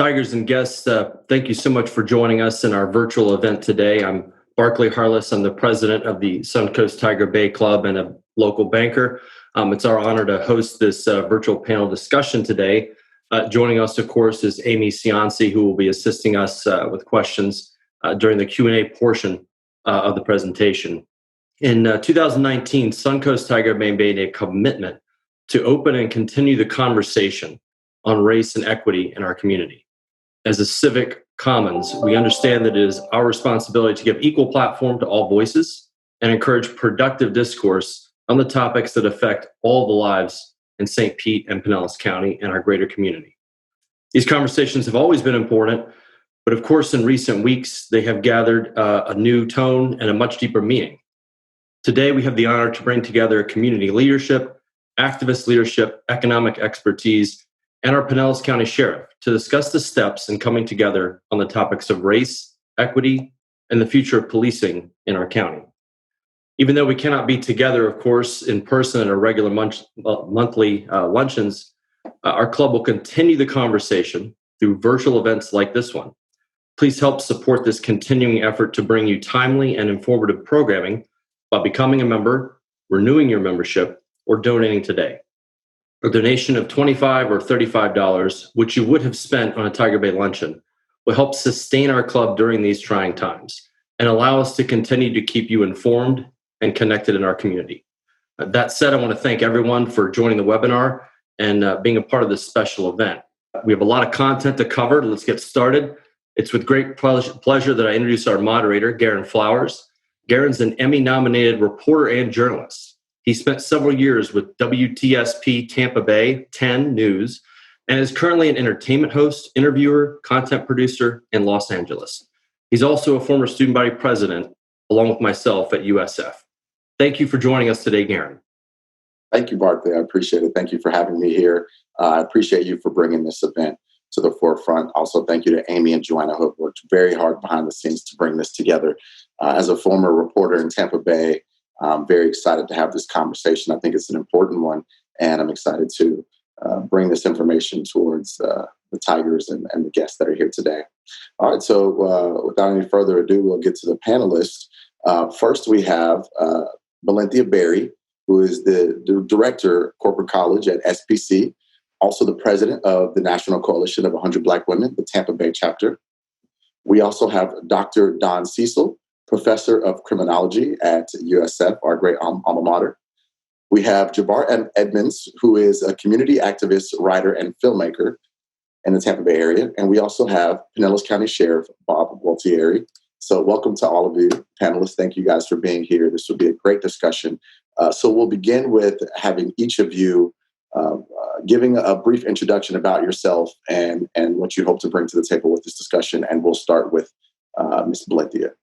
Tigers and guests, thank you so much for joining us in our virtual event today. I'm Barclay Harless. I'm the president of the Suncoast Tiger Bay Club and a local banker. It's our honor to host this virtual panel discussion today. Joining us, of course, is Amy Cianci, who will be assisting us with questions during the Q&A portion of the presentation. In 2019, Suncoast Tiger Bay made a commitment to open and continue the conversation on race and equity in our community. As a civic commons, we understand that it is our responsibility to give equal platform to all voices and encourage productive discourse on the topics that affect all the lives in St. Pete and Pinellas County and our greater community. These conversations have always been important, but of course, in recent weeks, they have gathered a new tone and a much deeper meaning. Today, we have the honor to bring together community leadership, activist leadership, economic expertise, and our Pinellas County Sheriff to discuss the steps in coming together on the topics of race, equity, and the future of policing in our county. Even though we cannot be together, of course, in person at our regular monthly luncheons, our club will continue the conversation through virtual events like this one. Please help support this continuing effort to bring you timely and informative programming by becoming a member, renewing your membership, or donating today. A donation of $25 or $35, which you would have spent on a Tiger Bay luncheon, will help sustain our club during these trying times and allow us to continue to keep you informed and connected in our community. That said, I want to thank everyone for joining the webinar and being a part of this special event. We have a lot of content to cover. Let's get started. It's with great pleasure that I introduce our moderator, Garen Flowers. Garen's an Emmy-nominated reporter and journalist. He spent several years with WTSP Tampa Bay 10 News and is currently an entertainment host, interviewer, content producer in Los Angeles. He's also a former student body president, along with myself at USF. Thank you for joining us today, Garen. Thank you, Barclay. I appreciate it. Thank you for having me here. I appreciate you for bringing this event to the forefront. Also, thank you to Amy and Joanna, who have worked very hard behind the scenes to bring this together. As a former reporter in Tampa Bay, I'm very excited to have this conversation. I think it's an important one, and I'm excited to bring this information towards the Tigers and the guests that are here today. All right, so without any further ado, we'll get to the panelists. First, we have Valentia Berry, who is the Director of Corporate College at SPC, also the President of the National Coalition of 100 Black Women, the Tampa Bay chapter. We also have Dr. Don Cecil, Professor of Criminology at USF, our great alma mater. We have Jabbar Edmonds, who is a community activist, writer, and filmmaker in the Tampa Bay area. And we also have Pinellas County Sheriff Bob Gualtieri. So welcome to all of you panelists. Thank you guys for being here. This will be a great discussion. So we'll begin with having each of you giving a brief introduction about yourself and what you hope to bring to the table with this discussion. And we'll start with Ms. Valentia.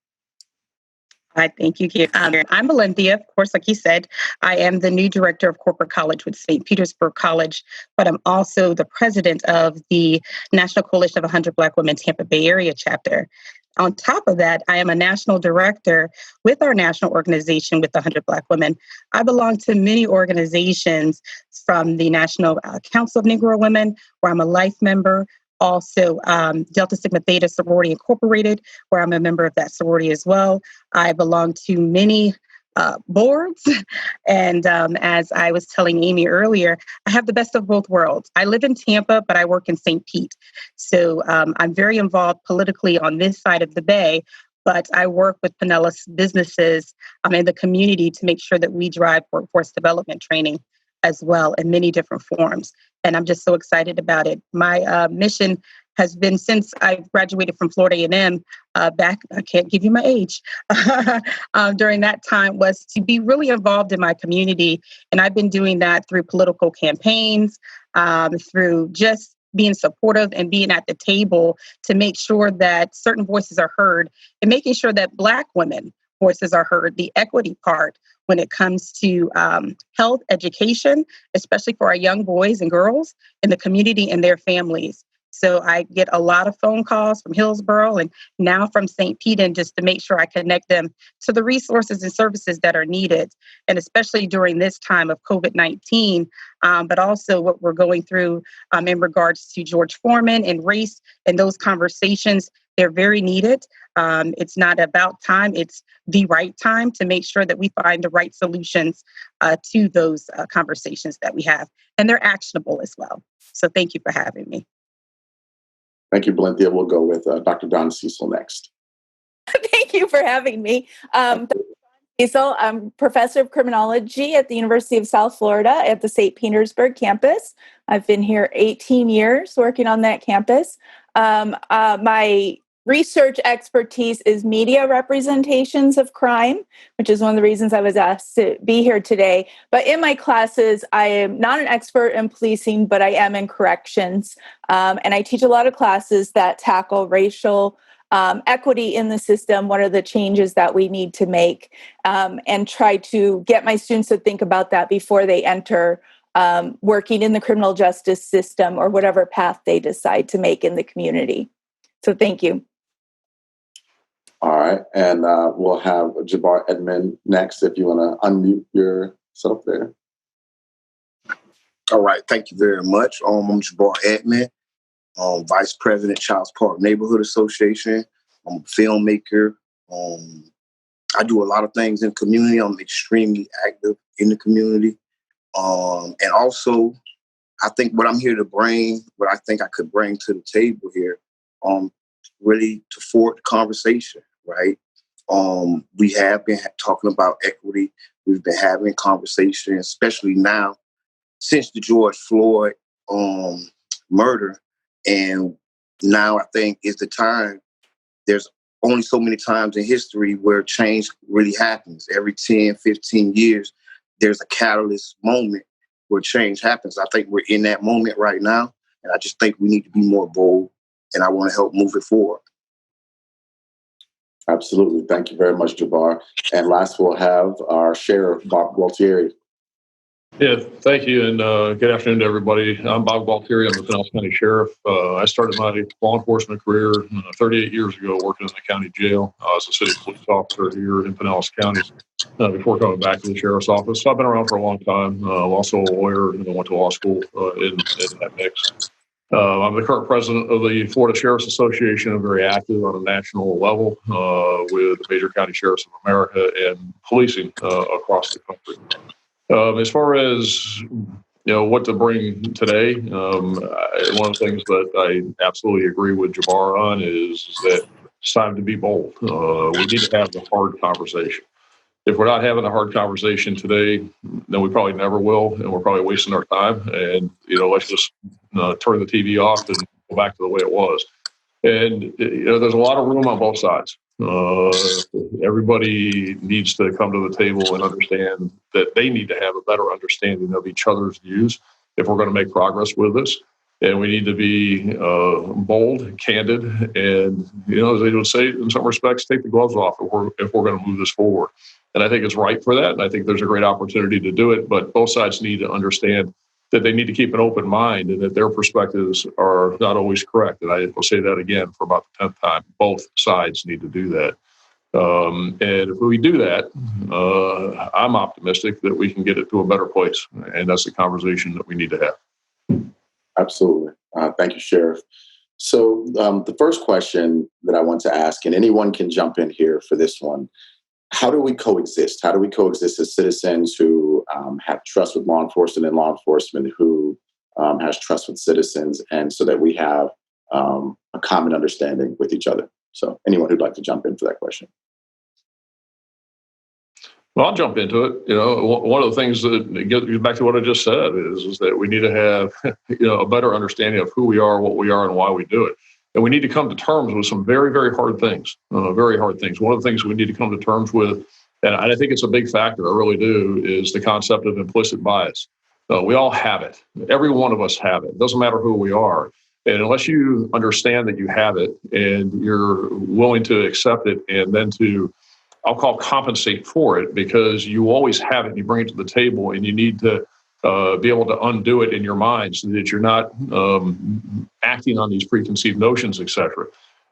Hi, thank you, Keith. I'm Valentia. Of course, like you said, I am the new director of corporate college with St. Petersburg College, but I'm also the president of the National Coalition of 100 Black Women Tampa Bay Area chapter. On top of that, I am a national director with our national organization with 100 Black Women. I belong to many organizations from the National Council of Negro Women, where I'm a life member. Also, Delta Sigma Theta Sorority Incorporated, where I'm a member of that sorority as well. I belong to many boards. And as I was telling Amy earlier, I have the best of both worlds. I live in Tampa, but I work in St. Pete. So I'm very involved politically on this side of the Bay, but I work with Pinellas businesses in the community to make sure that we drive workforce development training as well in many different forms. And I'm just so excited about it. My mission has been since I graduated from Florida A&M back, I can't give you my age, during that time was to be really involved in my community. And I've been doing that through political campaigns, through just being supportive and being at the table to make sure that certain voices are heard and making sure that Black women voices are heard, the equity part when it comes to health education, especially for our young boys and girls in the community and their families. So I get a lot of phone calls from Hillsborough and now from St. Pete, just to make sure I connect them to the resources and services that are needed. And especially during this time of COVID-19, but also what we're going through in regards to George Foreman and race and those conversations, they're very needed. It's not about time, it's the right time to make sure that we find the right solutions to those conversations that we have. And they're actionable as well. So thank you for having me. Thank you, Valentia. We'll go with Dr. Don Cecil next. Thank you for having me. Dr. Cecil, I'm professor of criminology at the University of South Florida at the St. Petersburg campus. I've been here 18 years working on that campus. My research expertise is media representations of crime, which is one of the reasons I was asked to be here today. But in my classes, I am not an expert in policing, but I am in corrections. And I teach a lot of classes that tackle racial equity in the system. What are the changes that we need to make? And try to get my students to think about that before they enter working in the criminal justice system or whatever path they decide to make in the community. So thank you. All right. And we'll have Jabbar Edmond next if you want to unmute yourself there. All right. Thank you very much. I'm Jabbar Edmond, Vice President, Childs Park Neighborhood Association. I'm a filmmaker. I do a lot of things in the community. I'm extremely active in the community. And also, I think what I'm here to bring, what I think I could bring to the table here, really to forward the conversation, right? We have been talking about equity. We've been having conversations, especially now, since the George Floyd murder. And now I think is the time. There's only so many times in history where change really happens. Every 10, 15 years, there's a catalyst moment where change happens. I think we're in that moment right now. And I just think we need to be more bold. And I want to help move it forward. Absolutely. Thank you very much, Jabbar. And last, we'll have our Sheriff, Bob Gualtieri. Yeah, thank you, and good afternoon to everybody. I'm Bob Gualtieri. I'm the Pinellas County Sheriff. I started my law enforcement career 38 years ago working in the county jail as a city police officer here in Pinellas County before coming back to the Sheriff's Office. So I've been around for a long time. I'm also a lawyer and I went to law school in that mix. I'm the current president of the Florida Sheriff's Association. I'm very active on a national level with the major county sheriffs of America and policing across the country. As far as what to bring today, one of the things that I absolutely agree with Jabbar on is that it's time to be bold. We need to have the hard conversation. If we're not having a hard conversation today, then we probably never will, and we're probably wasting our time. And let's just turn the TV off and go back to the way it was. And there's a lot of room on both sides. Everybody needs to come to the table and understand that they need to have a better understanding of each other's views if we're going to make progress with this. And we need to be bold, candid, and as they would say in some respects, take the gloves off if we're going to move this forward. And I think it's right for that. And I think there's a great opportunity to do it. But both sides need to understand that they need to keep an open mind and that their perspectives are not always correct. And I will say that again for about the 10th time. Both sides need to do that. And if we do that, I'm optimistic that we can get it to a better place. And that's the conversation that we need to have. Absolutely. Thank you, Sheriff. So the first question that I want to ask, and anyone can jump in here for this one, how do we coexist? How do we coexist as citizens who have trust with law enforcement and law enforcement who has trust with citizens, and so that we have a common understanding with each other? So anyone who'd like to jump in for that question. Well, I'll jump into it. One of the things that gets back to what I just said is that we need to have a better understanding of who we are, what we are, and why we do it. And we need to come to terms with some very, very hard things, very hard things. One of the things we need to come to terms with, and I think it's a big factor, I really do, is the concept of implicit bias. We all have it. Every one of us have it. It doesn't matter who we are. And unless you understand that you have it and you're willing to accept it and then to, I'll call compensate for it, because you always have it and you bring it to the table and you need to be able to undo it in your mind so that you're not acting on these preconceived notions, etc.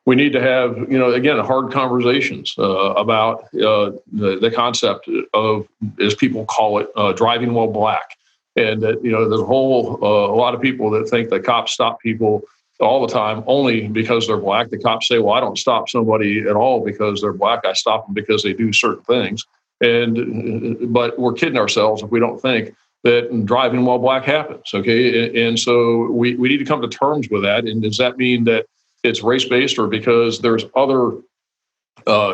We need to have, again, hard conversations about the concept of, as people call it, driving while black. And that, there's a lot of people that think that cops stop people all the time only because they're black. The cops say, well, I don't stop somebody at all because they're black. I stop them because they do certain things. But we're kidding ourselves if we don't think that driving while black happens. Okay. And so we need to come to terms with that. And does that mean that it's race-based, or because there's other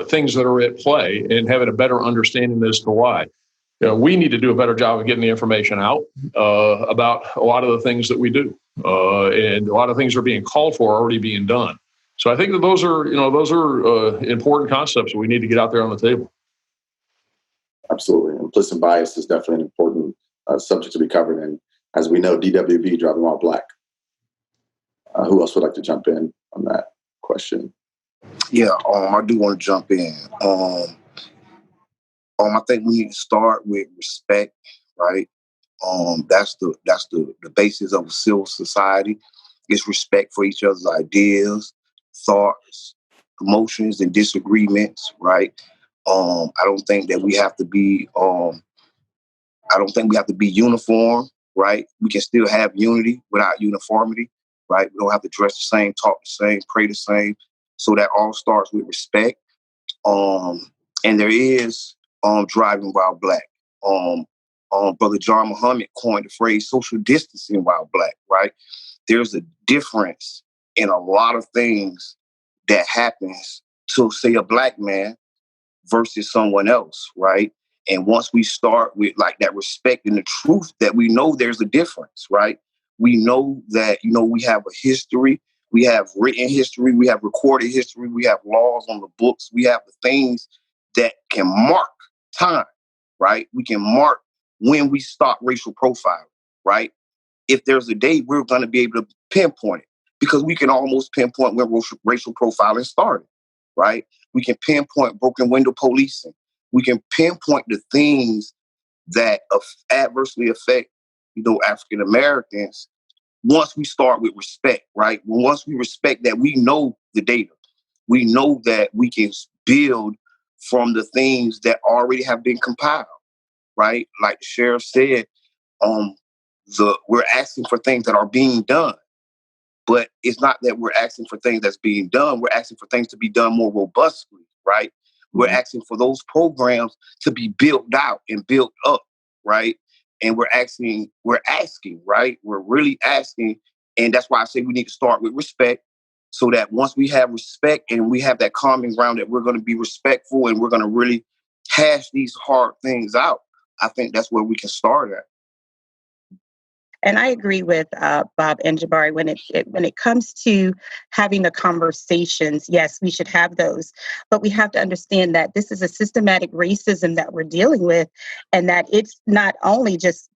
things that are at play, and having a better understanding as to why? We need to do a better job of getting the information out about a lot of the things that we do. And a lot of things are being called for, already being done. So I think that those are important concepts that we need to get out there on the table. Absolutely. Implicit bias is definitely an important subject to be covered. And as we know, DWB, driving while black. Who else would like to jump in on that question? Yeah, I do want to jump in. I think we need to start with respect, right? That's the basis of a civil society. It's respect for each other's ideas, thoughts, emotions, and disagreements, right? I don't think that we have to be. I don't think we have to be uniform, right? We can still have unity without uniformity, right? We don't have to dress the same, talk the same, pray the same. So that all starts with respect. And there is driving while black. Brother John Muhammad coined the phrase social distancing while black, right? There's a difference in a lot of things that happens to, say, a black man versus someone else, right? And once we start with like that respect and the truth that we know there's a difference, right? We know that, we have a history, we have written history, we have recorded history, we have laws on the books, we have the things that can mark time, right? We can mark when we stop racial profiling, right? If there's a day, we're going to be able to pinpoint it, because we can almost pinpoint when racial profiling started, right? We can pinpoint broken window policing. We can pinpoint the things that adversely affect, African Americans once we start with respect, right? Once we respect that, we know the data. We know that we can build from the things that already have been compiled, right? Like the sheriff said, we're asking for things that are being done. But it's not that we're asking for things that's being done. We're asking for things to be done more robustly, right? We're asking for those programs to be built out and built up, right? And we're asking, right? We're really asking. And that's why I say we need to start with respect, so that once we have respect and we have that common ground that we're going to be respectful and we're going to really hash these hard things out, I think that's where we can start at. And I agree with Bob and Jabari when it comes to having the conversations. Yes, we should have those, but we have to understand that this is a systematic racism that we're dealing with, and that it's not only just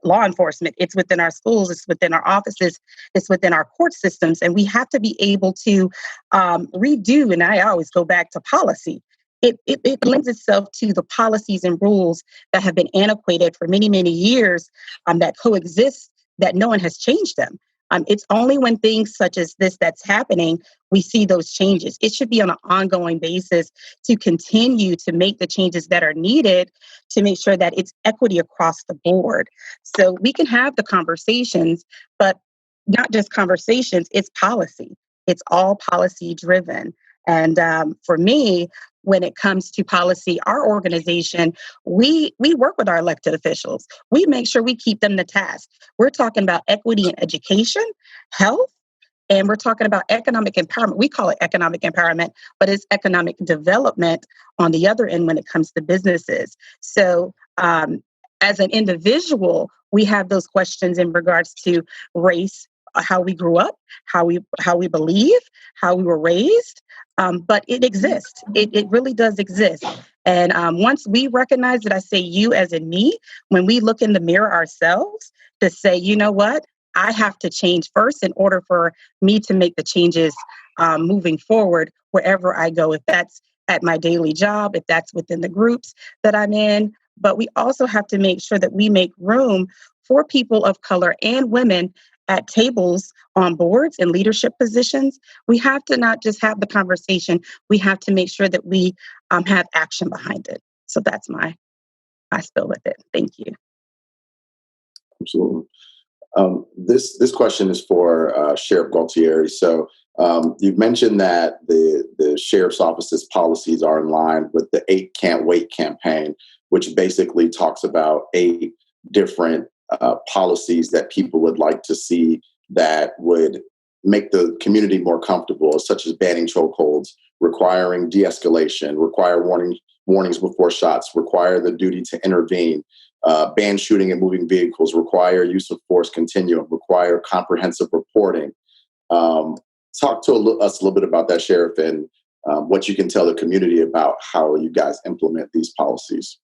law enforcement. It's within our schools, it's within our offices, it's within our court systems, and we have to be able to redo. And I always go back to policy. It lends itself to the policies and rules that have been antiquated for many, many years that coexist, that no one has changed them. It's only when things such as this that's happening, we see those changes. It should be on an ongoing basis to continue to make the changes that are needed to make sure that it's equity across the board. So we can have the conversations, but not just conversations, it's policy. It's all policy driven. And for me, when it comes to policy, our organization, we work with our elected officials. We make sure we keep them to task. We're talking about equity in education, health, and we're talking about economic empowerment. We call it economic empowerment, but it's economic development on the other end when it comes to businesses. So as an individual, we have those questions in regards to race, how we grew up, how we believe, how we were raised. But it exists. It really does exist. And once we recognize that, I say you as in me, when we look in the mirror ourselves to say, you know what, I have to change first in order for me to make the changes moving forward wherever I go, if that's at my daily job, if that's within the groups that I'm in. But we also have to make sure that we make room for people of color and women at tables on boards and leadership positions, we have to not just have the conversation, we have to make sure that we have action behind it. So that's my spill with it. Thank you. Absolutely. This question is for Sheriff Gualtieri. So you've mentioned that the sheriff's office's policies are in line with the 8 Can't Wait campaign, which basically talks about 8 different policies that people would like to see that would make the community more comfortable, such as banning chokeholds, requiring de-escalation, require warnings before shots, require the duty to intervene, ban shooting and moving vehicles, require use of force continuum, require comprehensive reporting. Talk to us a little bit about that, Sheriff, and what you can tell the community about how you guys implement these policies.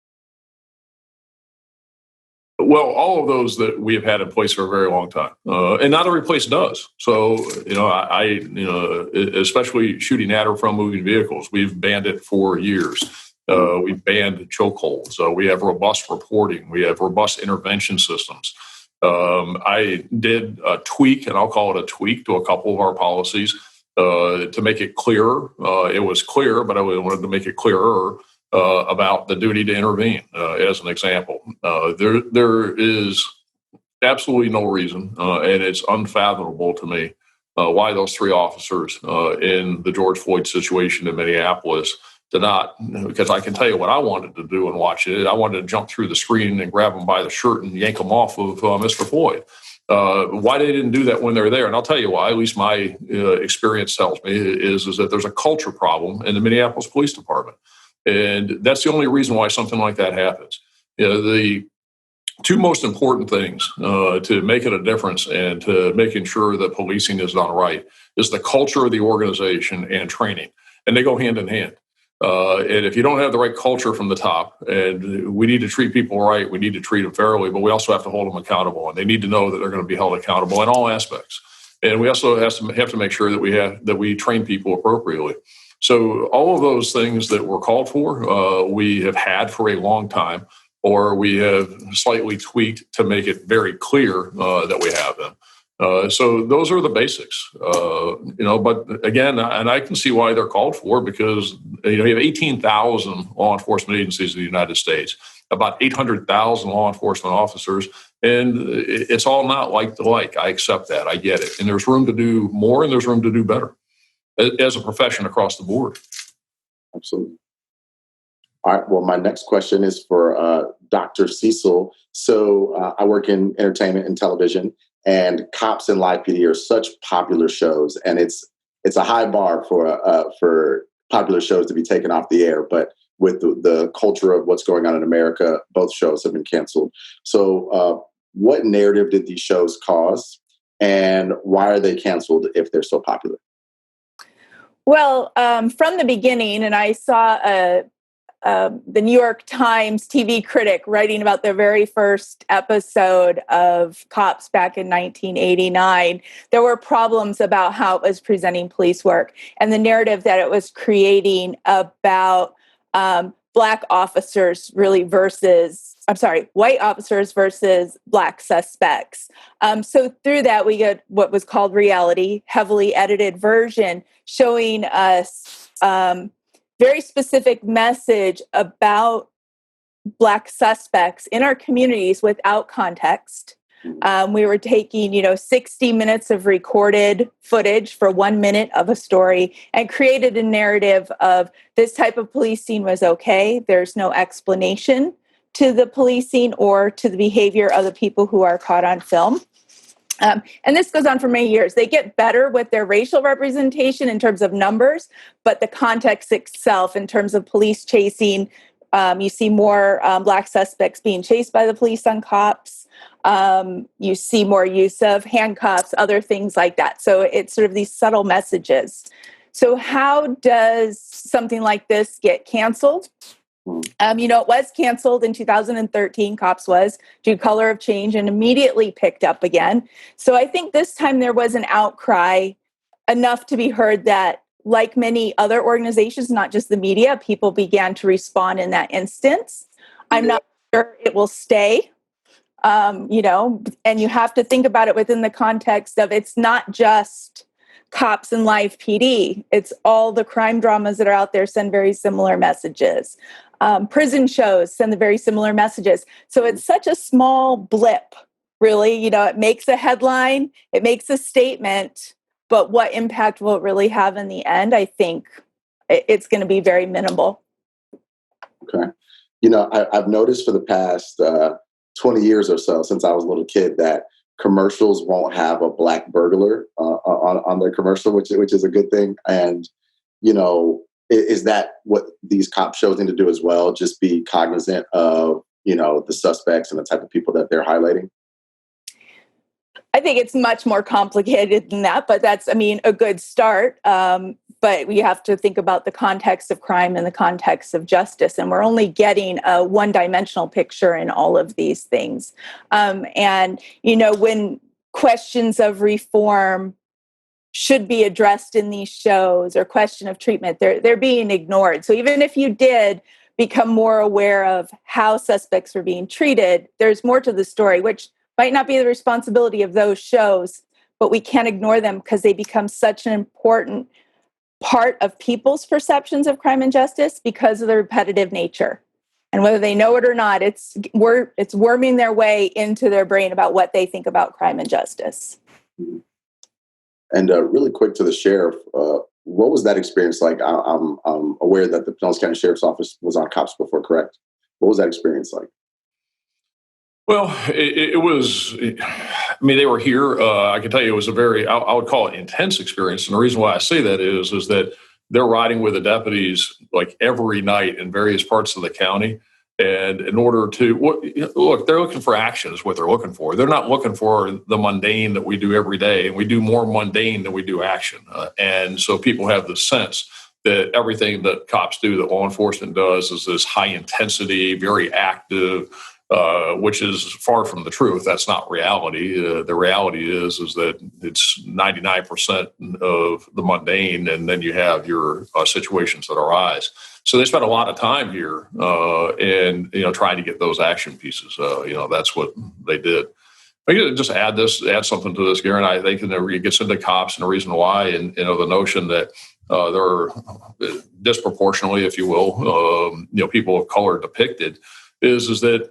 Well, all of those that we have had in place for a very long time, and not every place does. So, especially shooting at or from moving vehicles, we've banned it for years. We've banned chokeholds. We have robust reporting. We have robust intervention systems. I did a tweak, and I'll call it a tweak, to a couple of our policies to make it clearer. It was clear, but I wanted to make it clearer about the duty to intervene, as an example. There is absolutely no reason, and it's unfathomable to me, why those 3 officers in the George Floyd situation in Minneapolis did not, because I can tell you what I wanted to do and watch it. I wanted to jump through the screen and grab them by the shirt and yank them off of Mr. Floyd. Why they didn't do that when they're there, and I'll tell you why, at least my experience tells me, is that there's a culture problem in the Minneapolis Police Department. And that's the only reason why something like that happens. The 2 most important things to making a difference and to making sure that policing is done right is the culture of the organization and training. And they go hand in hand. And if you don't have the right culture from the top, and we need to treat people right, we need to treat them fairly, but we also have to hold them accountable. And they need to know that they're going to be held accountable in all aspects. And we also have to make sure that we train people appropriately. So all of those things that were called for, we have had for a long time, or we have slightly tweaked to make it very clear that we have them. So those are the basics, but again, and I can see why they're called for, because you have 18,000 law enforcement agencies in the United States, about 800,000 law enforcement officers, and it's all not like the like. I accept that. I get it. And there's room to do more, and there's room to do better as a profession across the board. Absolutely. All right. Well, my next question is for Dr. Cecil. So I work in entertainment and television, and Cops and Live PD are such popular shows, and it's a high bar for popular shows to be taken off the air. But with the culture of what's going on in America, both shows have been canceled. So what narrative did these shows cause, and why are they canceled if they're so popular? Well, from the beginning, and I saw the New York Times TV critic writing about the very first episode of Cops back in 1989, there were problems about how it was presenting police work and the narrative that it was creating about white officers versus Black suspects. So through that, we get what was called reality, heavily edited version, showing us very specific message about Black suspects in our communities without context. We were taking, 60 minutes of recorded footage for 1 minute of a story and created a narrative of this type of policing was okay. There's no explanation to the policing or to the behavior of the people who are caught on film. And this goes on for many years. They get better with their racial representation in terms of numbers, but the context itself in terms of police chasing, you see more Black suspects being chased by the police on Cops. You see more use of handcuffs, other things like that. So it's sort of these subtle messages. So how does something like this get canceled? It was canceled in 2013, Cops was, due to Color of Change, and immediately picked up again. So I think this time there was an outcry enough to be heard that, like many other organizations, not just the media, people began to respond in that instance. I'm not sure it will stay. And you have to think about it within the context of it's not just cops and live PD. It's all the crime dramas that are out there send very similar messages. Prison shows send the very similar messages. So it's such a small blip, really. It makes a headline, it makes a statement, but what impact will it really have in the end? I think it's going to be very minimal. Okay. I've noticed for the past 20 years or so, since I was a little kid, that commercials won't have a black burglar on their commercial, which is a good thing. And, is that what these cop shows need to do as well? Just be cognizant of, the suspects and the type of people that they're highlighting? I think it's much more complicated than that, but that's, a good start. But we have to think about the context of crime and the context of justice. And we're only getting a one-dimensional picture in all of these things. When questions of reform should be addressed in these shows or question of treatment, they're being ignored. So even if you did become more aware of how suspects are being treated, there's more to the story, which might not be the responsibility of those shows, but we can't ignore them because they become such an important part of people's perceptions of crime and justice because of the repetitive nature. And whether they know it or not, it's worming their way into their brain about what they think about crime and justice. And really quick to the sheriff, what was that experience like? I'm aware that the Pinellas County Sheriff's Office was on cops before, correct? What was that experience like? Well, it was, they were here. I can tell you it was a very, I would call it intense experience. And the reason why I say that is that they're riding with the deputies like every night in various parts of the county. And in order to, look, they're looking for action is what they're looking for. They're not looking for the mundane that we do every day. And we do more mundane than we do action. And so people have the sense that everything that cops do, that law enforcement does, is this high intensity, very active, which is far from the truth. That's not reality. The reality is that it's 99% of the mundane, and then you have your situations that arise. So they spent a lot of time here, and trying to get those action pieces. That's what they did. I could just add something to this, Garen. I think it gets into cops and the reason why, and the notion that there are disproportionately, if you will, people of color depicted. Is that,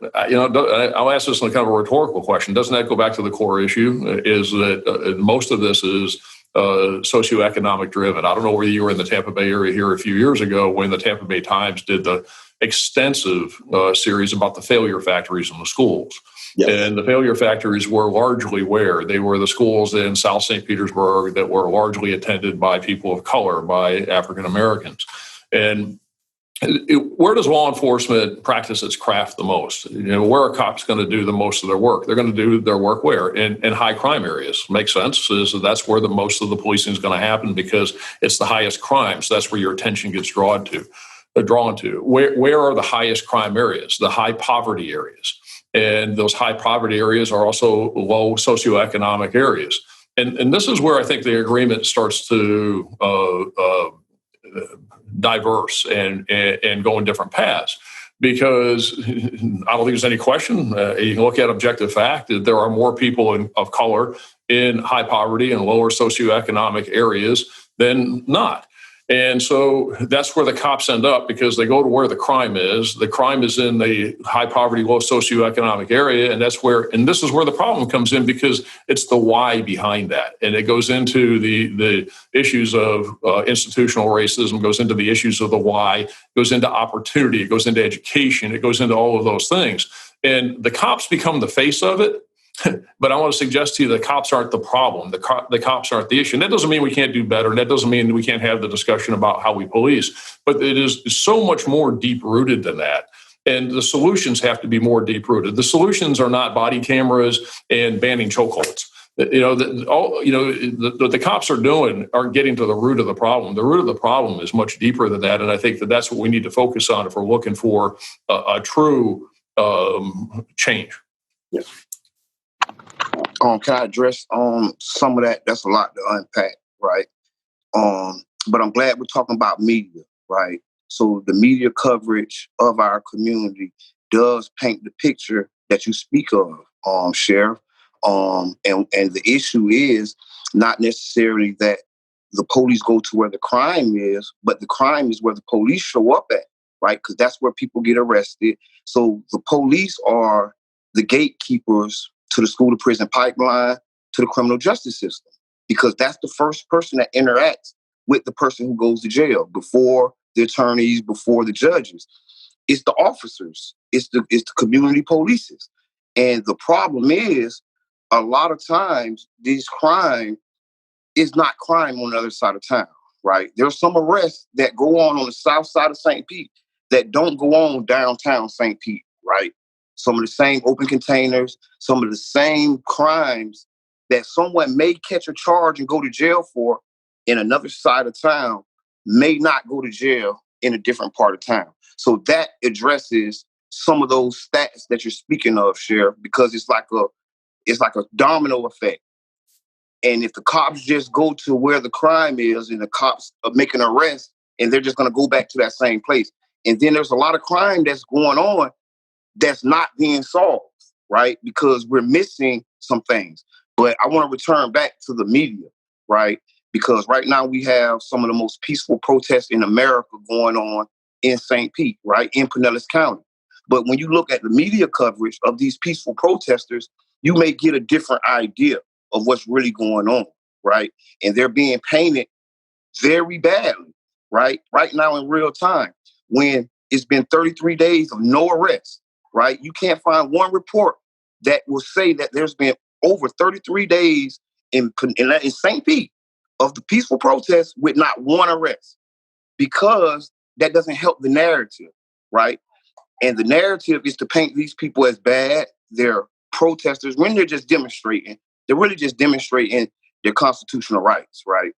I'll ask this in a kind of a rhetorical question. Doesn't that go back to the core issue? Is that most of this is socioeconomic driven. I don't know whether you were in the Tampa Bay area here a few years ago when the Tampa Bay Times did the extensive series about the failure factories in the schools. Yes. And the failure factories were largely where? They were the schools in South St. Petersburg that were largely attended by people of color, by African Americans. And where does law enforcement practice its craft the most? Where are cops going to do the most of their work? They're going to do their work where? In high crime areas. Makes sense. That's where the most of the policing is going to happen because it's the highest crime. So that's where your attention gets drawn to. Where are the highest crime areas? The high poverty areas. And those high poverty areas are also low socioeconomic areas. And this is where I think the agreement starts to diverse and go in different paths, because I don't think there's any question. You can look at objective fact that there are more people of color in high poverty and lower socioeconomic areas than not. And so that's where the cops end up because they go to where the crime is. The crime is in the high poverty, low socioeconomic area. And this is where the problem comes in because it's the why behind that. And it goes into the issues of institutional racism, goes into the issues of the why, goes into opportunity, it goes into education, it goes into all of those things. And the cops become the face of it. But I want to suggest to you the cops aren't the problem. The cops aren't the issue. And that doesn't mean we can't do better. And that doesn't mean we can't have the discussion about how we police. But it is so much more deep-rooted than that. And the solutions have to be more deep-rooted. The solutions are not body cameras and banning chokeholds. The cops are doing aren't getting to the root of the problem. The root of the problem is much deeper than that. And I think that's what we need to focus on if we're looking for a true change. Yes. Can I address some of that? That's a lot to unpack, right? But I'm glad we're talking about media, right? So the media coverage of our community does paint the picture that you speak of. Sheriff. And the issue is not necessarily that the police go to where the crime is, but the crime is where the police show up at, right? Because that's where people get arrested. So the police are the gatekeepers to the school to prison pipeline, to the criminal justice system, because that's the first person that interacts with the person who goes to jail before the attorneys, before the judges. It's the officers. It's the community polices. And the problem is, a lot of times, these crime is not crime on the other side of town, right? There's some arrests that go on the south side of St. Pete that don't go on downtown St. Pete, right? Some of the same open containers, some of the same crimes that someone may catch a charge and go to jail for in another side of town may not go to jail in a different part of town. So that addresses some of those stats that you're speaking of, Sheriff, because it's like a domino effect. And if the cops just go to where the crime is and the cops make an arrest and they're just going to go back to that same place. And then there's a lot of crime that's going on that's not being solved, right? Because we're missing some things. But I want to return back to the media, right? Because right now we have some of the most peaceful protests in America going on in St. Pete, right? In Pinellas County. But when you look at the media coverage of these peaceful protesters, you may get a different idea of what's really going on, right? And they're being painted very badly, right? Right now in real time, when it's been 33 days of no arrests, right? You can't find one report that will say that there's been over 33 days in St. Pete of the peaceful protests with not one arrest, because that doesn't help the narrative, right? And the narrative is to paint these people as bad. They're protesters when they're just demonstrating. They're really just demonstrating their constitutional rights, right?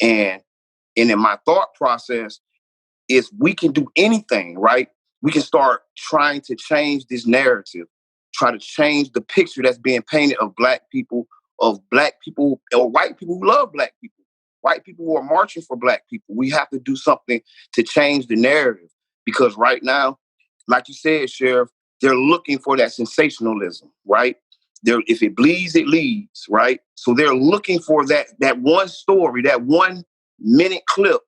And in my thought process is we can do anything, right? We can start trying to change this narrative, try to change the picture that's being painted of black people or white people who love black people, white people who are marching for black people. We have to do something to change the narrative, because right now, like you said, Sheriff, they're looking for that sensationalism, right? If it bleeds, it leads, right? So they're looking for that one story, that 1 minute clip,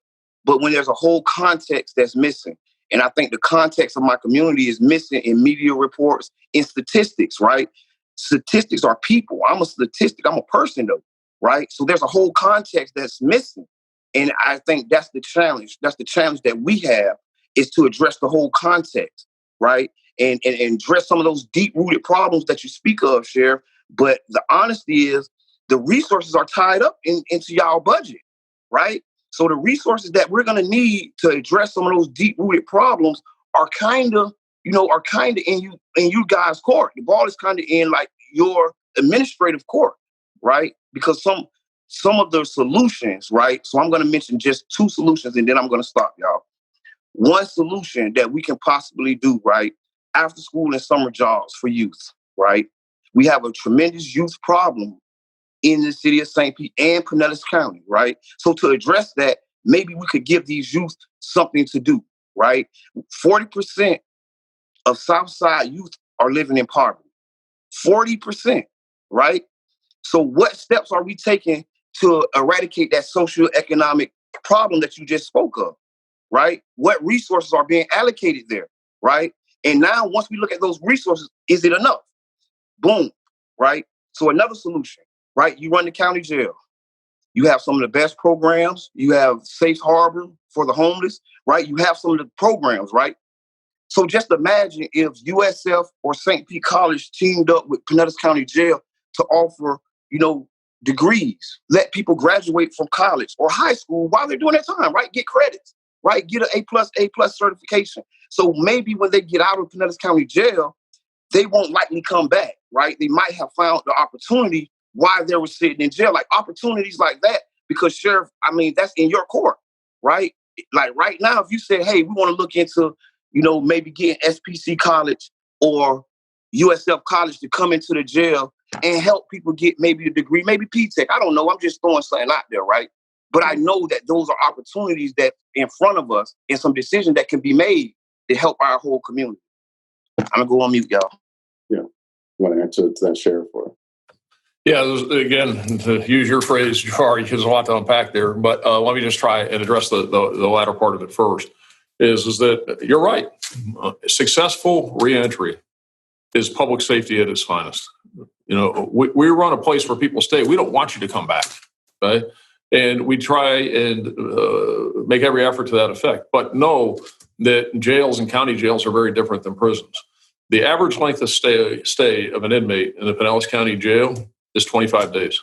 but when there's a whole context that's missing. And I think the context of my community is missing in media reports, in statistics, right? Statistics are people. I'm a statistic. I'm a person, though, right? So there's a whole context that's missing. And I think that's the challenge. That's the challenge that we have, is to address the whole context, right? And address some of those deep-rooted problems that you speak of, Sheriff. But the honesty is the resources are tied up into y'all budget, right? So the resources that we're going to need to address some of those deep-rooted problems are kind of in you guys' court. The ball is kind of in like your administrative court, right? Because some of the solutions, right? So I'm going to mention just 2 solutions and then I'm going to stop, y'all. One solution that we can possibly do, right? After school and summer jobs for youth, right? We have a tremendous youth problem in the city of St. Pete and Pinellas County, right? So to address that, maybe we could give these youth something to do, right? 40% of Southside youth are living in poverty. 40%, right? So what steps are we taking to eradicate that socioeconomic problem that you just spoke of, right? What resources are being allocated there, right? And now once we look at those resources, is it enough? Boom, right? So another solution, right? You run the county jail. You have some of the best programs. You have safe harbor for the homeless, right? You have some of the programs, right? So just imagine if USF or St. Pete College teamed up with Pinellas County Jail to offer, degrees, let people graduate from college or high school while they're doing their time, right? Get credits, right? Get an A+ certification. So maybe when they get out of Pinellas County Jail, they won't likely come back, right? They might have found the opportunity while they were sitting in jail, like opportunities like that, because Sheriff, that's in your court, right? Like right now, if you say, hey, we want to look into, maybe getting SPC College or USF College to come into the jail and help people get maybe a degree, maybe P-Tech. I don't know. I'm just throwing something out there, right? But I know that those are opportunities that in front of us and some decisions that can be made to help our whole community. I'm going to go on mute, y'all. Yeah. want to answer to that, Sheriff? Or? Yeah, again, to use your phrase, Jafar, there's a lot to unpack there, but let me just try and address the latter part of it first. Is that you're right. Successful reentry is public safety at its finest. We run a place where people stay. We don't want you to come back, right? And we try and make every effort to that effect. But know that jails and county jails are very different than prisons. The average length of stay of an inmate in the Pinellas County Jail is 25 days.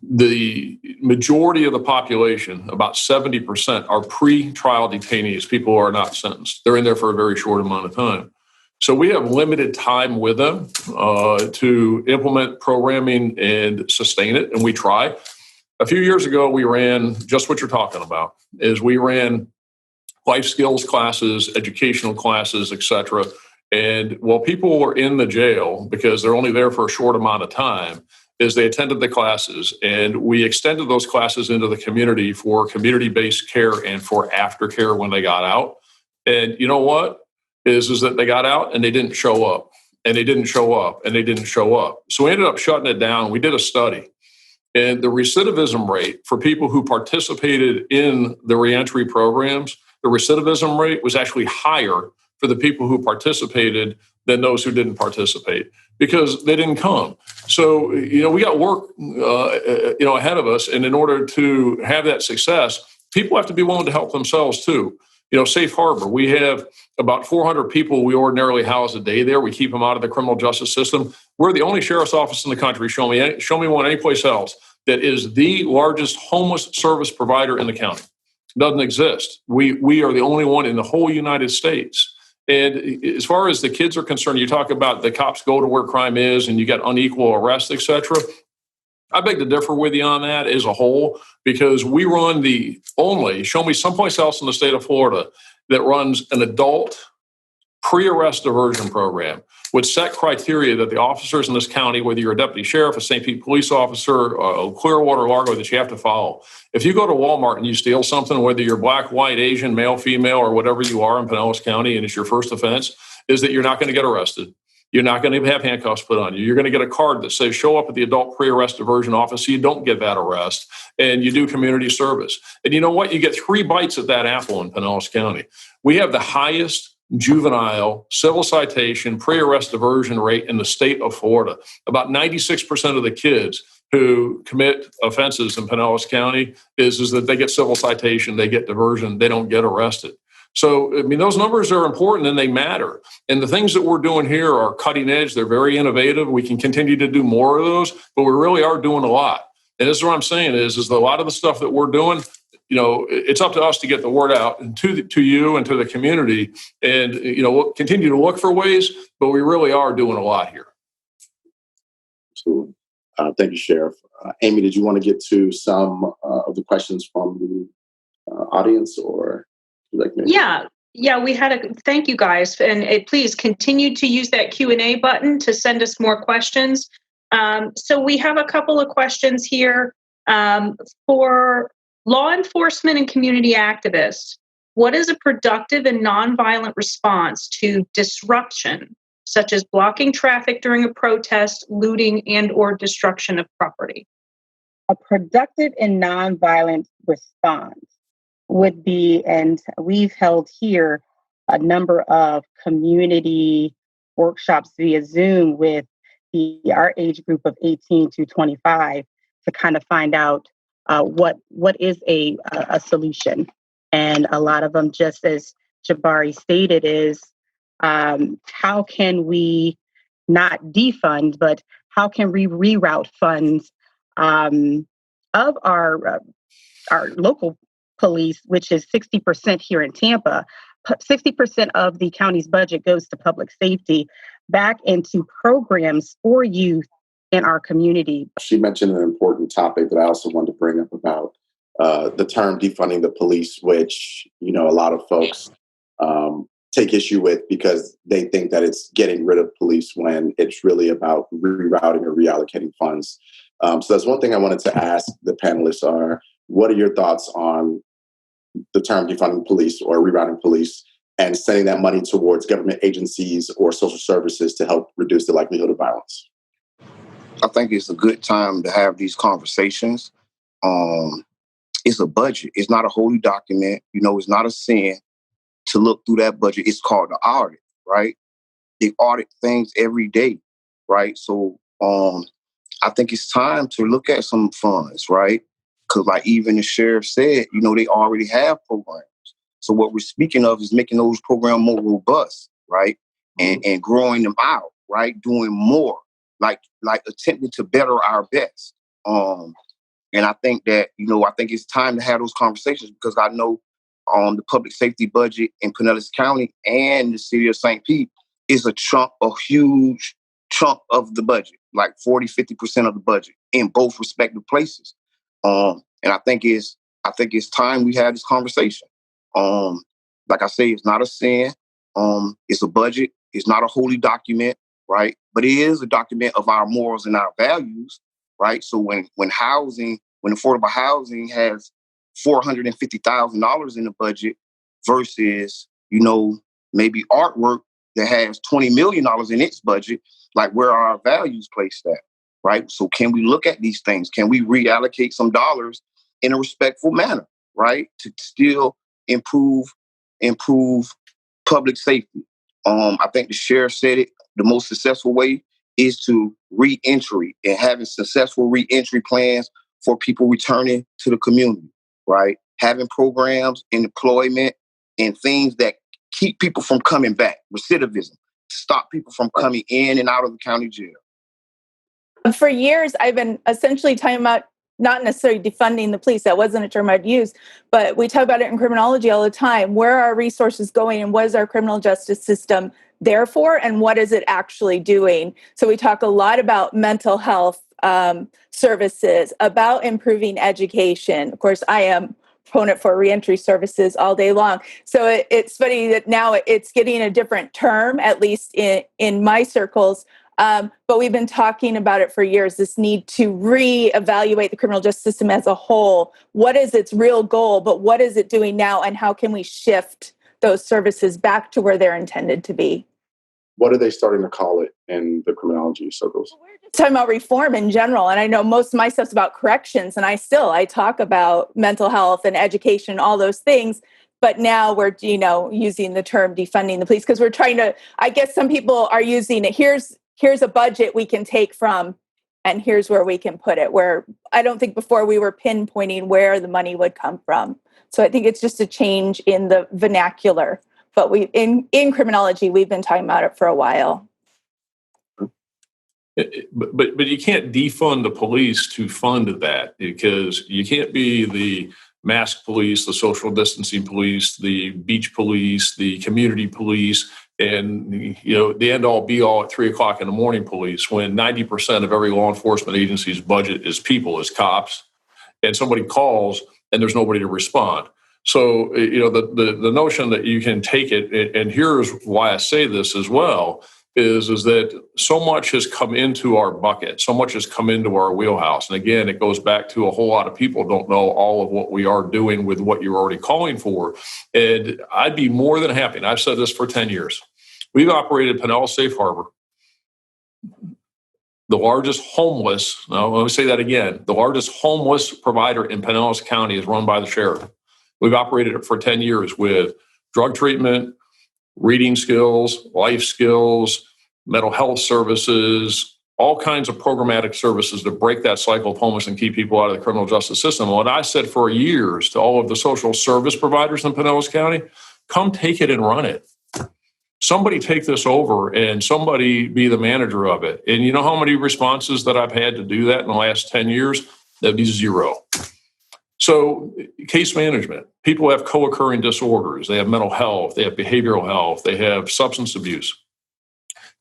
The majority of the population, about 70%, are pre-trial detainees, people who are not sentenced. They're in there for a very short amount of time. So we have limited time with them to implement programming and sustain it, and we try. A few years ago, we ran just what you're talking about, is we ran life skills classes, educational classes, et cetera. And while people were in the jail, because they're only there for a short amount of time, is they attended the classes, and we extended those classes into the community for community-based care and for aftercare when they got out. And you know what? Is that they got out and they didn't show up, and they didn't show up, and they didn't show up. So we ended up shutting it down. We did a study, and the recidivism rate for people who participated in the reentry programs, the recidivism rate was actually higher for the people who participated than those who didn't participate, because they didn't come. So, we got work, ahead of us. And in order to have that success, people have to be willing to help themselves too. Safe Harbor, we have about 400 people we ordinarily house a day there. We keep them out of the criminal justice system. We're the only sheriff's office in the country, show me one anyplace else, that is the largest homeless service provider in the county. It doesn't exist. We are the only one in the whole United States. And as far as the kids are concerned, you talk about the cops go to where crime is and you get unequal arrests, et cetera. I beg to differ with you on that as a whole, because we run show me someplace else in the state of Florida that runs an adult pre-arrest diversion program with set criteria that the officers in this county, whether you're a deputy sheriff, a St. Pete police officer, a Clearwater, Largo, that you have to follow. If you go to Walmart and you steal something, whether you're black, white, Asian, male, female, or whatever you are in Pinellas County, and it's your first offense, is that you're not going to get arrested. You're not going to have handcuffs put on you. You're going to get a card that says show up at the adult pre-arrest diversion office so you don't get that arrest, and you do community service. And you know what? You get 3 bites at that apple in Pinellas County. We have the highest juvenile civil citation pre-arrest diversion rate in the state of Florida. About 96% of the kids who commit offenses in Pinellas County is that they get civil citation, they get diversion, they don't get arrested. So, those numbers are important and they matter. And the things that we're doing here are cutting edge. They're very innovative. We can continue to do more of those, but we really are doing a lot. And this is what I'm saying is that a lot of the stuff that we're doing, it's up to us to get the word out to you and to the community. And, we'll continue to look for ways, but we really are doing a lot here. Absolutely. Thank you, Sheriff. Amy, did you want to get to some of the questions from the audience, or? Yeah, we had thank you guys, and please continue to use that Q&A button to send us more questions. So we have a couple of questions here for law enforcement and community activists. What is a productive and nonviolent response to disruption, such as blocking traffic during a protest, looting, and or destruction of property? A productive and nonviolent response would be, and we've held here a number of community workshops via Zoom with our age group of 18 to 25 to kind of find out what is a solution. And a lot of them, just as Jabari stated, is how can we not defund, but how can we reroute funds of our local police, which is 60% here in Tampa. 60% of the county's budget goes to public safety, back into programs for youth in our community. She mentioned an important topic that I also wanted to bring up about the term defunding the police, which, a lot of folks take issue with because they think that it's getting rid of police when it's really about rerouting or reallocating funds. So that's one thing I wanted to ask the panelists are, what are your thoughts on the term defunding police or rerouting police? and sending that money towards government agencies or social services to help reduce the likelihood of violence? I think it's a good time to have these conversations. It's a budget. It's not a holy document. It's not a sin to look through that budget. It's called the audit, right? They audit things every day, right? So I think it's time to look at some funds, right? Because like even the sheriff said, they already have programs. So what we're speaking of is making those programs more robust, right? And growing them out, right? Doing more, like attempting to better our best. And I think that, I think it's time to have those conversations, because I know the public safety budget in Pinellas County and the city of St. Pete is a huge chunk of the budget, like 40-50% of the budget in both respective places. And I think it's time we have this conversation. Like I say, it's not a sin. It's a budget. It's not a holy document, right? But it is a document of our morals and our values, right? So when affordable housing has $450,000 in the budget versus, maybe artwork that has $20 million in its budget, like where are our values placed at, right? So can we look at these things? Can we reallocate some dollars in a respectful manner, right? To still improve public safety. I think the sheriff said it, the most successful way is to re-entry and having successful re-entry plans for people returning to the community, right? Having programs and employment and things that keep people from coming back, recidivism, stop people from coming in and out of the county jail. For years, I've been essentially talking about not necessarily defunding the police. That wasn't a term I'd use, but we talk about it in criminology all the time. Where are our resources going, and what is our criminal justice system there for, and what is it actually doing? So we talk a lot about mental health services, about improving education. Of course, I am proponent for reentry services all day long. So it's funny that now it's getting a different term, at least in my circles. But we've been talking about it for years, this need to reevaluate the criminal justice system as a whole. What is its real goal, but what is it doing now, and how can we shift those services back to where they're intended to be? What are they starting to call it in the criminology circles? We're just talking about reform in general. And I know most of my stuff's about corrections, and I talk about mental health and education, all those things. But now we're, using the term defunding the police, because we're trying to, I guess some people are using it. Here's a budget we can take from, and here's where we can put it, where I don't think before we were pinpointing where the money would come from. So I think it's just a change in the vernacular. But in criminology, we've been talking about it for a while. But you can't defund the police to fund that, because you can't be the mask police, the social distancing police, the beach police, the community police, and the end all be all at 3:00 in the morning police, when 90% of every law enforcement agency's budget is people, is cops, and somebody calls and there's nobody to respond. So the notion that you can take it, and here's why I say this as well, is that so much has come into our bucket, so much has come into our wheelhouse. And again, it goes back to a whole lot of people don't know all of what we are doing with what you're already calling for. And I'd be more than happy, and I've said this for 10 years, we've operated Pinellas Safe Harbor, the largest homeless, now let me say that again, the largest homeless provider in Pinellas County is run by the sheriff. We've operated it for 10 years with drug treatment, reading skills, life skills, mental health services, all kinds of programmatic services to break that cycle of homelessness and keep people out of the criminal justice system. What I said for years to all of the social service providers in Pinellas County, come take it and run it. Somebody take this over and somebody be the manager of it. And you know how many responses that I've had to do that in the last 10 years? That'd be zero. So case management, people have co-occurring disorders. They have mental health. They have behavioral health. They have substance abuse.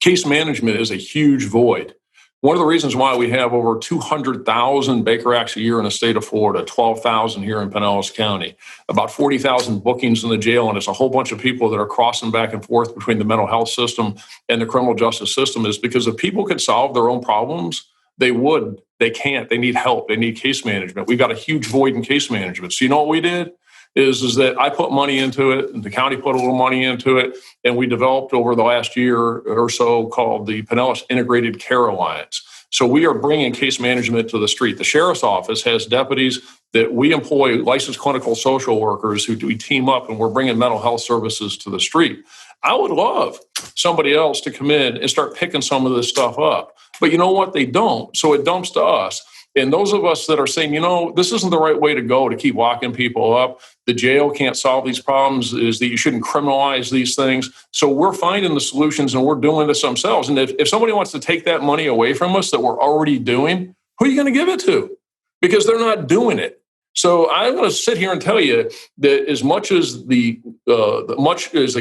Case management is a huge void. One of the reasons why we have over 200,000 Baker Acts a year in the state of Florida, 12,000 here in Pinellas County, about 40,000 bookings in the jail, and it's a whole bunch of people that are crossing back and forth between the mental health system and the criminal justice system, is because if people could solve their own problems, they would. They can't. They need help. They need case management. We've got a huge void in case management. So you know what we did? is that I put money into it, and the county put a little money into it, and we developed over the last year or so called the Pinellas Integrated Care Alliance. So we are bringing case management to the street. The sheriff's office has deputies that we employ, licensed clinical social workers who we team up, and we're bringing mental health services to the street. I would love somebody else to come in and start picking some of this stuff up. But you know what? They don't. So it dumps to us. And those of us that are saying, this isn't the right way to go to keep locking people up. The jail can't solve these problems, is that you shouldn't criminalize these things. So we're finding the solutions and we're doing this ourselves. And if somebody wants to take that money away from us that we're already doing, who are you going to give it to? Because they're not doing it. So I'm going to sit here and tell you that as much as the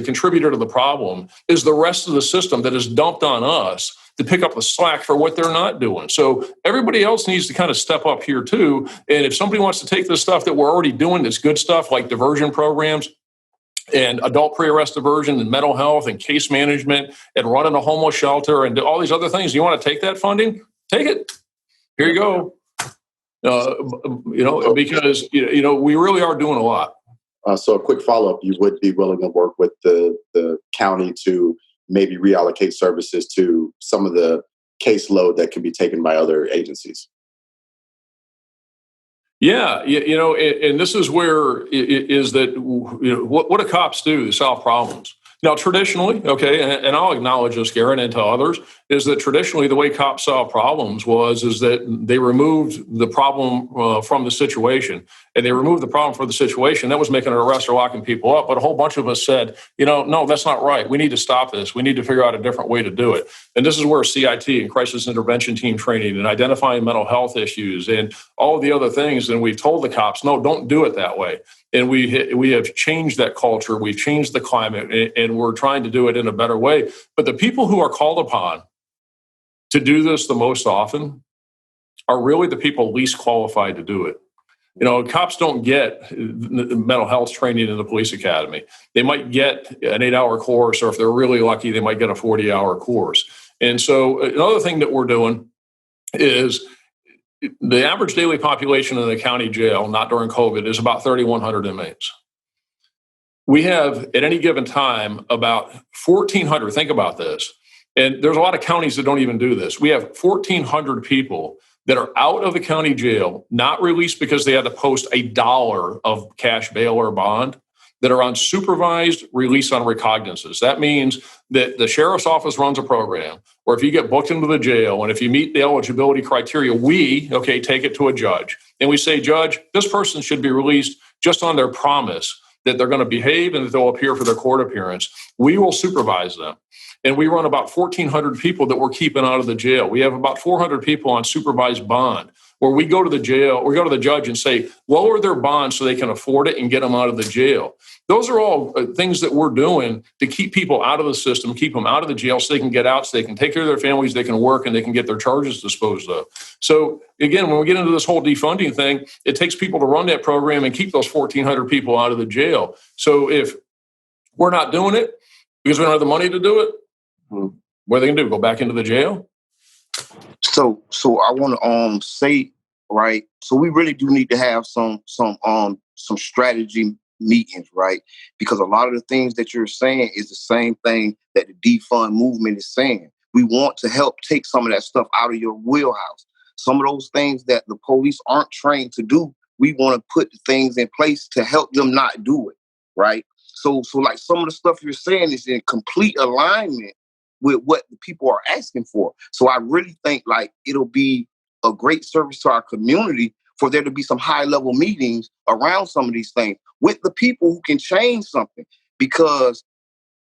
contributor to the problem is the rest of the system that is dumped on us to pick up the slack for what they're not doing. So everybody else needs to kind of step up here too. And if somebody wants to take this stuff that we're already doing, that's good stuff like diversion programs and adult pre-arrest diversion and mental health and case management and running a homeless shelter and all these other things, you want to take that funding? Take it. Here you go. Because we really are doing a lot. So a quick follow-up, you would be willing to work with the county to maybe reallocate services to some of the caseload that can be taken by other agencies? Yeah, and this is where is that what do cops do to solve problems? Now, traditionally, and I'll acknowledge this, Garen, and to others, is that traditionally the way cops solve problems is that they removed the problem from the situation. And they removed the problem from the situation. That was making an arrest or locking people up. But a whole bunch of us said, no, that's not right. We need to stop this. We need to figure out a different way to do it. And this is where CIT and crisis intervention team training and identifying mental health issues and all of the other things. And we've told the cops, no, don't do it that way. And we have changed that culture. We've changed the climate, and we're trying to do it in a better way. But the people who are called upon to do this the most often are really the people least qualified to do it. Cops don't get mental health training in the police academy. They might get an 8-hour course, or if they're really lucky, they might get a 40-hour course. And so another thing that we're doing is the average daily population in the county jail, not during COVID, is about 3,100 inmates. We have, at any given time, about 1,400. Think about this. And there's a lot of counties that don't even do this. We have 1,400 people that are out of the county jail, not released because they had to post $1 of cash bail or bond, that are on supervised release on recognizances. That means that the sheriff's office runs a program where if you get booked into the jail and if you meet the eligibility criteria, we, take it to a judge. And we say, Judge, this person should be released just on their promise that they're going to behave and that they'll appear for their court appearance. We will supervise them. And we run about 1,400 people that we're keeping out of the jail. We have about 400 people on supervised bond, where we go to the jail, we go to the judge and say, lower their bond so they can afford it and get them out of the jail. Those are all things that we're doing to keep people out of the system, keep them out of the jail so they can get out, so they can take care of their families, they can work, and they can get their charges disposed of. So again, when we get into this whole defunding thing, it takes people to run that program and keep those 1,400 people out of the jail. So if we're not doing it because we don't have the money to do it, what are they going to do? Go back into the jail? So I want to say, right. So we really do need to have some strategy meetings, right? Because a lot of the things that you're saying is the same thing that the defund movement is saying. We want to help take some of that stuff out of your wheelhouse. Some of those things that the police aren't trained to do, we want to put the things in place to help them not do it, right? So like some of the stuff you're saying is in complete alignment with what the people are asking for. So I really think like it'll be a great service to our community for there to be some high level meetings around some of these things with the people who can change something. Because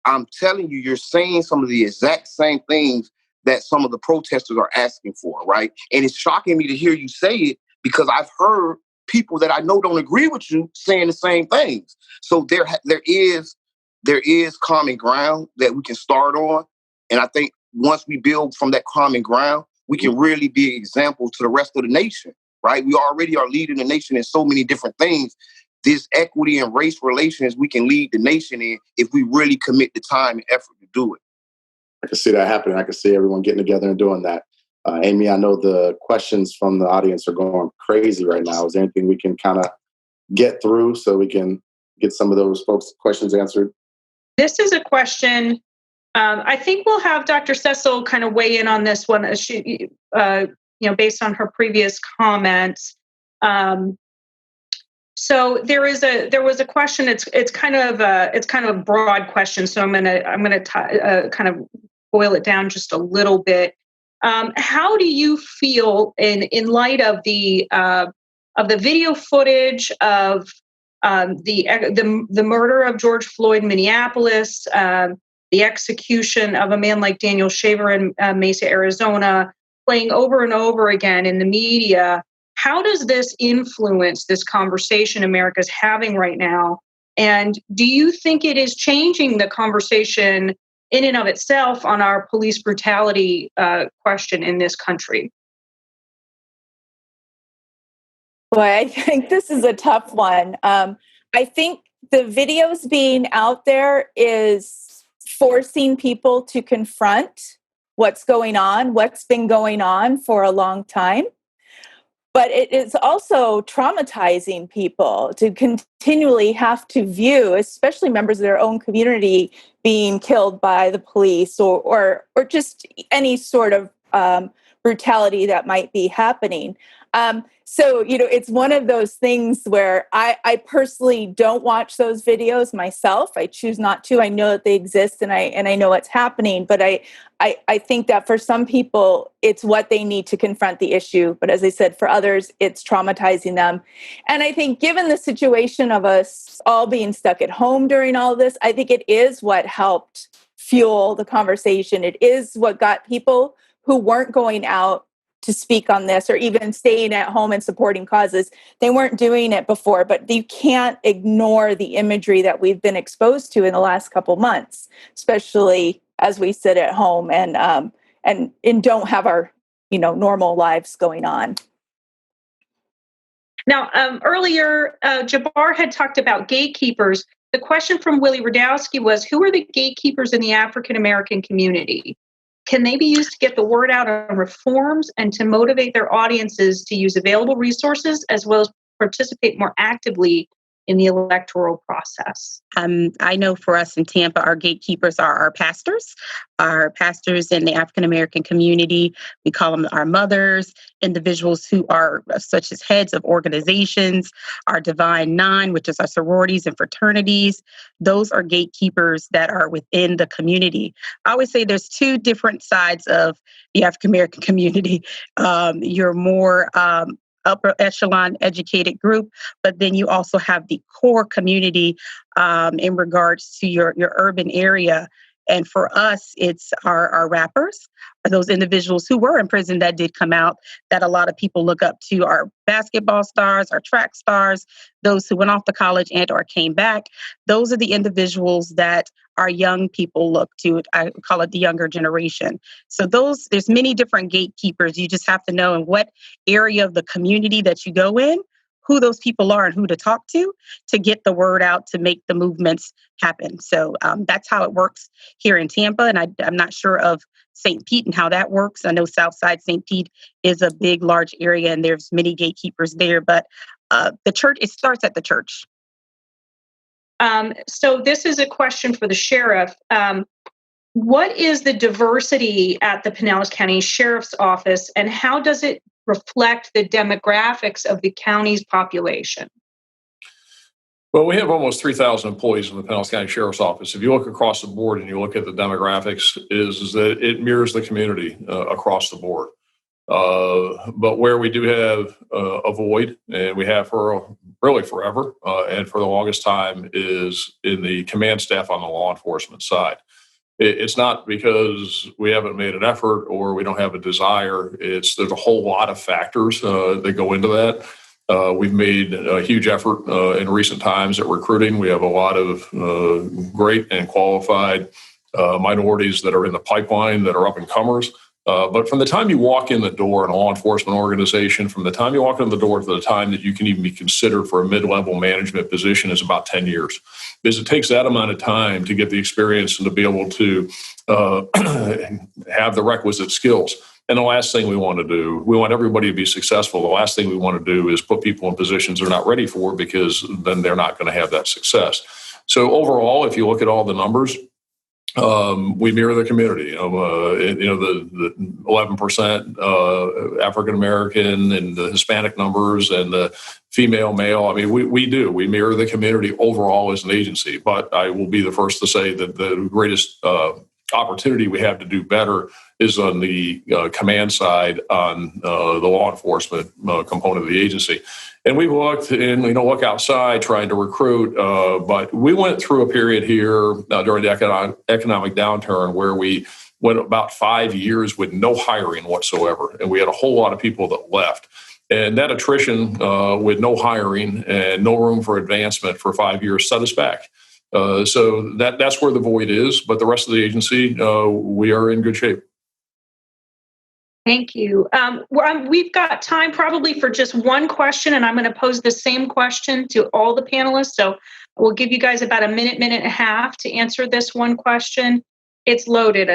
I'm telling you, you're saying some of the exact same things that some of the protesters are asking for, right? And it's shocking me to hear you say it because I've heard people that I know don't agree with you saying the same things. So there is common ground that we can start on. And I think once we build from that common ground, we can really be an example to the rest of the nation, right? We already are leading the nation in so many different things. This equity and race relations we can lead the nation in if we really commit the time and effort to do it. I can see that happening. I can see everyone getting together and doing that. Amy, I know the questions from the audience are going crazy right now. Is there anything we can kind of get through so we can get some of those folks' questions answered? This is a question. I think we'll have Dr. Cecil kind of weigh in on this one, as she, based on her previous comments. So there was a question. It's kind of a broad question. So I'm gonna kind of boil it down just a little bit. How do you feel in light of the video footage of the murder of George Floyd in Minneapolis, the execution of a man like Daniel Shaver in Mesa, Arizona, playing over and over again in the media? How does this influence this conversation America's having right now? And do you think it is changing the conversation in and of itself on our police brutality question in this country? Boy, I think this is a tough one. I think the videos being out there is forcing people to confront what's going on, what's been going on for a long time. But it is also traumatizing people to continually have to view, especially members of their own community, being killed by the police or just any sort of brutality that might be happening. So, it's one of those things where I personally don't watch those videos myself. I choose not to. I know that they exist and I know what's happening, but I think that for some people, it's what they need to confront the issue. But as I said, for others, it's traumatizing them. And I think given the situation of us all being stuck at home during all this, I think it is what helped fuel the conversation. It is what got people who weren't going out to speak on this or even staying at home and supporting causes. They weren't doing it before, but you can't ignore the imagery that we've been exposed to in the last couple months, especially as we sit at home and don't have our normal lives going on. Now, earlier, Jabbar had talked about gatekeepers. The question from Willie Radowski was, who are the gatekeepers in the African American community? Can they be used to get the word out on reforms and to motivate their audiences to use available resources as well as participate more actively in the electoral process? I know for us in Tampa, our gatekeepers are our pastors in the African American community. We call them our mothers, individuals who are such as heads of organizations, our Divine Nine, which is our sororities and fraternities. Those are gatekeepers that are within the community. I always say there's two different sides of the African American community. You're more upper echelon educated group, but then you also have the core community in regards to your urban area. And for us, it's our rappers, those individuals who were in prison that did come out, that a lot of people look up to, our basketball stars, our track stars, those who went off to college and or came back. Those are the individuals that our young people look to. I call it the younger generation. So there's many different gatekeepers. You just have to know in what area of the community that you go in, who those people are and who to talk to get the word out, to make the movements happen. So that's how it works here in Tampa. And I'm not sure of St. Pete and how that works. I know Southside St. Pete is a big, large area and there's many gatekeepers there, but the church, it starts at the church. So this is a question for the sheriff. What is the diversity at the Pinellas County Sheriff's Office and how does it reflect the demographics of the county's population? Well, we have almost 3,000 employees in the Pinellas County Sheriff's Office. If you look across the board and you look at the demographics, is that it mirrors the community across the board. But where we do have a void, and we have for really forever, and for the longest time, is in the command staff on the law enforcement side. It's not because we haven't made an effort or we don't have a desire. There's a whole lot of factors that go into that. We've made a huge effort in recent times at recruiting. We have a lot of great and qualified minorities that are in the pipeline that are up and comers. But from the time you walk in the door in a law enforcement organization, from the time you walk in the door to the time that you can even be considered for a mid-level management position is about 10 years. Because it takes that amount of time to get the experience and to be able to have the requisite skills. And the last thing we want to do, we want everybody to be successful. The last thing we want to do is put people in positions they're not ready for, because then they're not going to have that success. So overall, if you look at all the numbers, we mirror the community. The 11% African American and the Hispanic numbers and the female male. I mean, we do. We mirror the community overall as an agency. But I will be the first to say that the greatest opportunity we have to do better is on the command side, on the law enforcement component of the agency. And we looked and, look outside trying to recruit. But we went through a period here during the economic downturn where we went about 5 years with no hiring whatsoever. And we had a whole lot of people that left. And that attrition with no hiring and no room for advancement for 5 years set us back. So that's where the void is. But the rest of the agency, we are in good shape. Thank you. We've got time probably for just one question, and I'm going to pose the same question to all the panelists. So we'll give you guys about a minute and a half to answer this one question. It's loaded.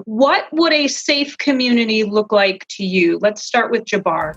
What would a safe community look like to you? Let's start with Jabbar.